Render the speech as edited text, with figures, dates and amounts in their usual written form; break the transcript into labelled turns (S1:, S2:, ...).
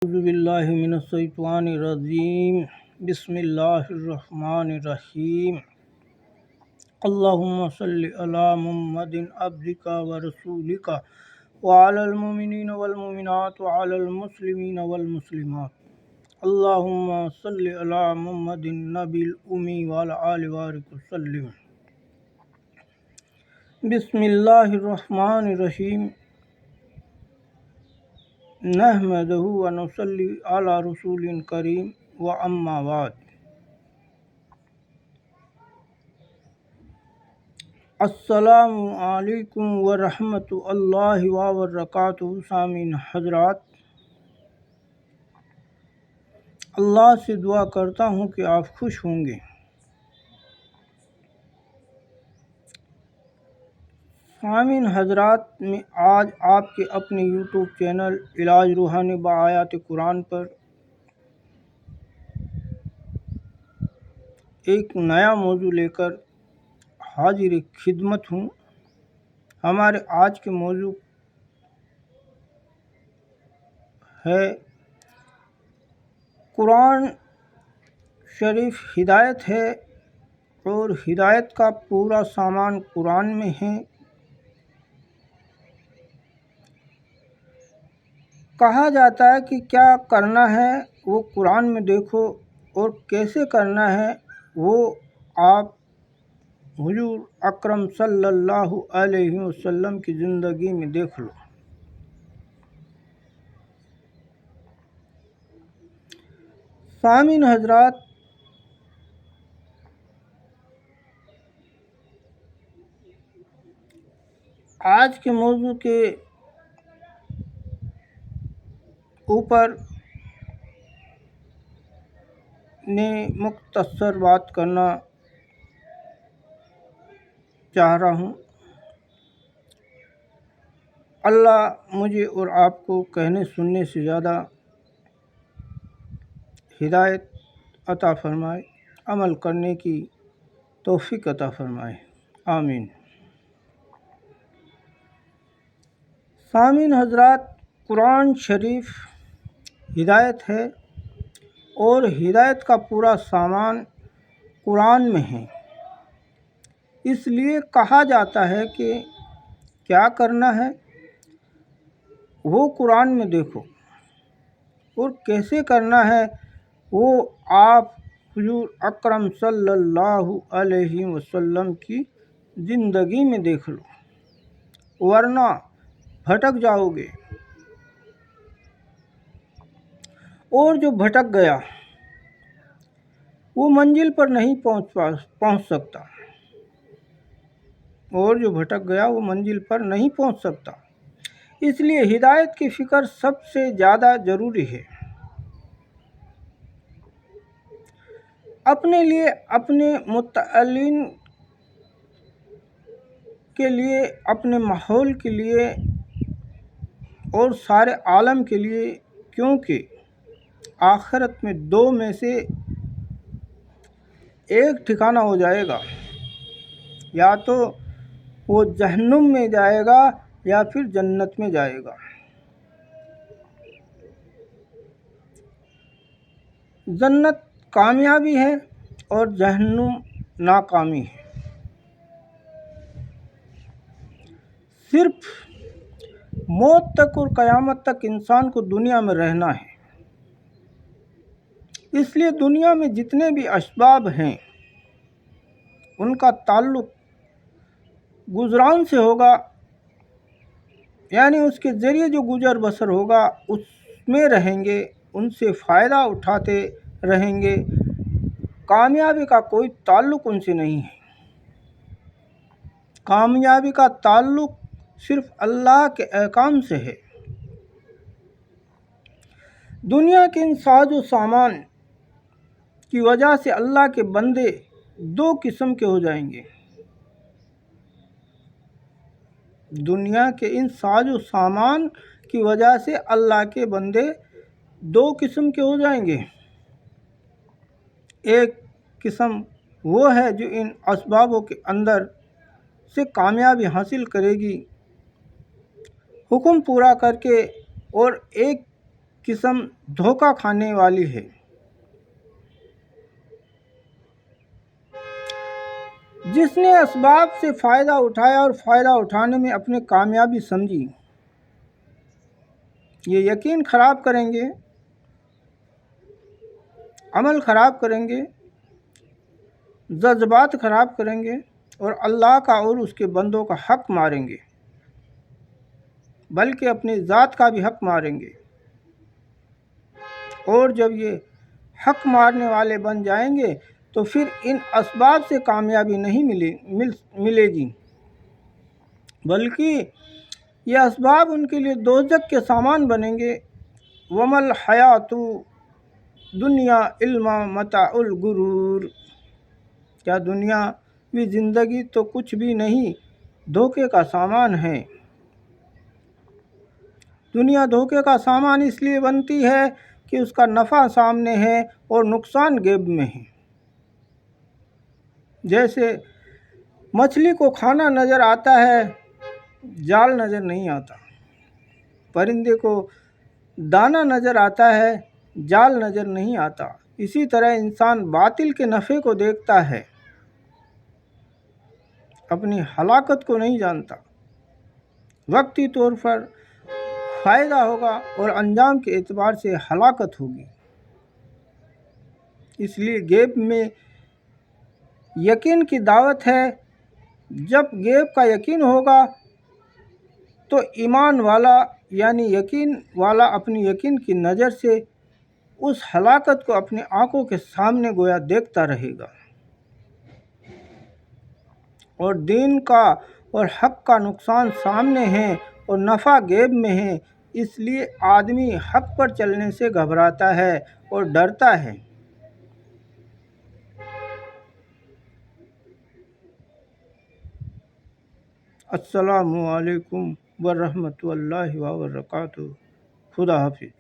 S1: اعوذ باللہ من الشیطان الرجیم بسم اللہ الرحمن الرحیم اللہم صلی علی محمد عبدک ورسولک وعلی المؤمنین والمؤمنات وعلی المسلمین والمسلمات اللہم صلی علی محمد النبی الامی وعلی آلہ وصحبہ وسلم۔ بسم اللہ الرحمن الرحیم نحمدہ ونصلی علی رسول کریم واما بعد۔ السلام علیکم ورحمۃ اللہ وبرکاتہ۔ سامعین حضرات، اللہ سے دعا کرتا ہوں کہ آپ خوش ہوں گے۔ سامعین حضرات، میں آج آپ کے اپنے یوٹیوب چینل علاج روحانی بآیات قرآن پر ایک نیا موضوع لے کر حاضر خدمت ہوں۔ ہمارے آج کے موضوع ہے قرآن شریف ہدایت ہے اور ہدایت کا پورا سامان قرآن میں ہے۔ کہا جاتا ہے کہ کیا کرنا ہے وہ قرآن میں دیکھو اور کیسے کرنا ہے وہ آپ حضور اکرم صلی اللہ علیہ وسلم کی زندگی میں دیکھ لو۔ سامعین حضرات، آج کے موضوع کے اوپر میں مختصر بات کرنا چاہ رہا ہوں۔ اللہ مجھے اور آپ کو کہنے سننے سے زیادہ ہدایت عطا فرمائے، عمل کرنے کی توفیق عطا فرمائے، آمین۔ سامعین حضرات، قرآن شریف ہدایت ہے اور ہدایت کا پورا سامان قرآن میں ہے۔ اس لیے کہا جاتا ہے کہ کیا کرنا ہے وہ قرآن میں دیکھو اور کیسے کرنا ہے وہ آپ حضور اکرم صلی اللہ علیہ وسلم کی زندگی میں دیکھ لو، ورنہ بھٹک جاؤ گے۔ اور جو بھٹک گیا وہ منزل پر نہیں پہنچ سکتا، پہنچ سکتا۔ اس لیے ہدایت کی فکر سب سے زیادہ ضروری ہے۔ اپنے لیے، اپنے متعلقین کے لیے، اپنے ماحول کے لیے اور سارے عالم کے لیے، کیونکہ آخرت میں دو میں سے ایک ٹھکانہ ہو جائے گا، یا تو وہ جہنم میں جائے گا یا پھر جنت میں جائے گا۔ جنت کامیابی ہے اور جہنم ناکامی ہے۔ صرف موت تک اور قیامت تک انسان کو دنیا میں رہنا ہے۔ اس لیے دنیا میں جتنے بھی اسباب ہیں ان کا تعلق گزران سے ہوگا، یعنی اس کے ذریعے جو گزر بسر ہوگا اس میں رہیں گے، ان سے فائدہ اٹھاتے رہیں گے۔ کامیابی کا کوئی تعلق ان سے نہیں ہے۔ کامیابی کا تعلق صرف اللہ کے احکام سے ہے۔ دنیا کے ان ساز و سامان کی وجہ سے اللہ کے بندے دو قسم کے ہو جائیں گے۔ دنیا کے ان ساز و سامان کی وجہ سے اللہ کے بندے دو قسم کے ہو جائیں گے۔ ایک قسم وہ ہے جو ان اسبابوں کے اندر سے کامیابی حاصل کرے گی حکم پورا کر کے، اور ایک قسم دھوکہ کھانے والی ہے۔ جس نے اسباب سے فائدہ اٹھایا اور فائدہ اٹھانے میں اپنی کامیابی سمجھی، یہ یقین خراب کریں گے، عمل خراب کریں گے، جذبات خراب کریں گے اور اللہ کا اور اس کے بندوں کا حق ماریں گے، بلکہ اپنی ذات کا بھی حق ماریں گے۔ اور جب یہ حق مارنے والے بن جائیں گے تو پھر ان اسباب سے کامیابی نہیں ملے گی، بلکہ یہ اسباب ان کے لیے دوزخ کے سامان بنیں گے۔ وَمَا الْحَيَاةُ دُنْيَا إِلَّا مَتَاعُ الْغُرُورِ، کیا دنیاوی زندگی تو کچھ بھی نہیں، دھوکے کا سامان ہے۔ دنیا دھوکے کا سامان اس لیے بنتی ہے کہ اس کا نفع سامنے ہے اور نقصان غیب میں ہے۔ جیسے مچھلی کو کھانا نظر آتا ہے، جال نظر نہیں آتا، پرندے کو دانہ نظر آتا ہے، جال نظر نہیں آتا، اسی طرح انسان باطل کے نفع کو دیکھتا ہے، اپنی ہلاکت کو نہیں جانتا۔ وقتی طور پر فائدہ ہوگا اور انجام کے اعتبار سے ہلاکت ہوگی۔ اس لیے غیب میں یقین کی دعوت ہے۔ جب غیب کا یقین ہوگا تو ایمان والا یعنی یقین والا اپنی یقین کی نظر سے اس ہلاکت کو اپنی آنکھوں کے سامنے گویا دیکھتا رہے گا، اور دین کا اور حق کا نقصان سامنے ہے اور نفع غیب میں ہے۔ اس لیے آدمی حق پر چلنے سے گھبراتا ہے اور ڈرتا ہے۔ السلام علیکم ورحمۃ اللہ وبرکاتہ۔ خدا حافظ۔